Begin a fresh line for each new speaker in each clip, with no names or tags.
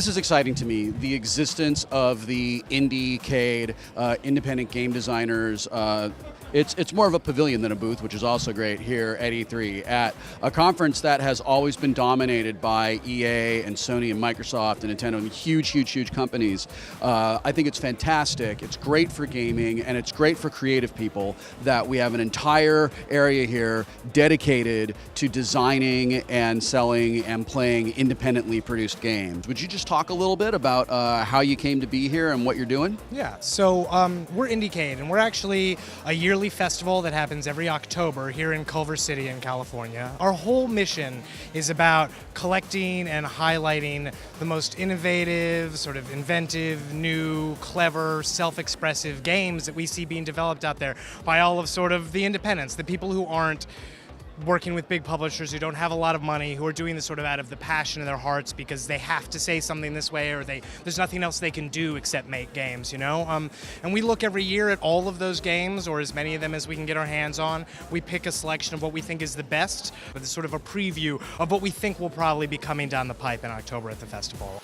this is exciting to me. The existence of the IndieCade, independent game designers. It's more of a pavilion than a booth, which is also great here at E3, at a conference that has always been dominated by EA and Sony and Microsoft and Nintendo and huge companies. I think it's fantastic. It's great for gaming, and it's great for creative people that we have an entire area here dedicated to designing and selling and playing independently produced games. Would you just talk a little bit about how you came to be here and what you're doing?
Yeah, so we're IndieCade, and we're actually a yearly festival that happens every October here in Culver City in California. Our whole mission is about collecting and highlighting the most innovative, sort of inventive, new, clever, self-expressive games that we see being developed out there by all of sort of the independents, the people who aren't working with big publishers, who don't have a lot of money, who are doing this sort of out of the passion in their hearts because they have to say something this way, or there's nothing else they can do except make games, you know? And we look every year at all of those games, or as many of them as we can get our hands on. We pick a selection of what we think is the best, with sort of a preview of what we think will probably be coming down the pipe in October at the festival.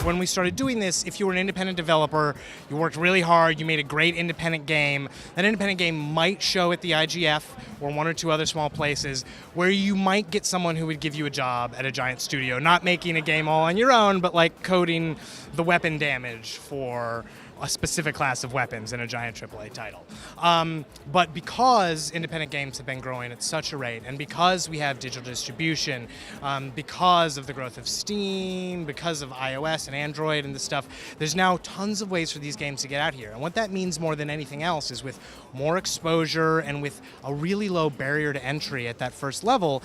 When we started doing this, if you were an independent developer, you worked really hard, you made a great independent game, that independent game might show at the IGF or one or two other small places where you might get someone who would give you a job at a giant studio, not making a game all on your own, but like coding the weapon damage for a specific class of weapons in a giant AAA title. But because independent games have been growing at such a rate, and because we have digital distribution, because of the growth of Steam, because of iOS and Android and this stuff, there's now tons of ways for these games to get out here. And what that means more than anything else is with more exposure and with a really low barrier to entry at that first level,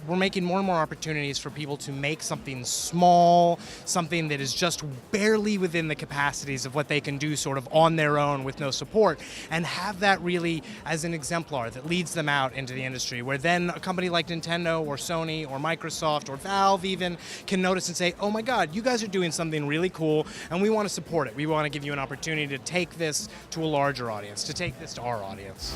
we're making more and more opportunities for people to make something small, something that is just barely within the capacities of what they can do sort of on their own with no support, and have that really as an exemplar that leads them out into the industry, where then a company like Nintendo or Sony or Microsoft or Valve even can notice and say, oh my God, you guys are doing something really cool and we want to support it. We want to give you an opportunity to take this to a larger audience, to take this to our audience.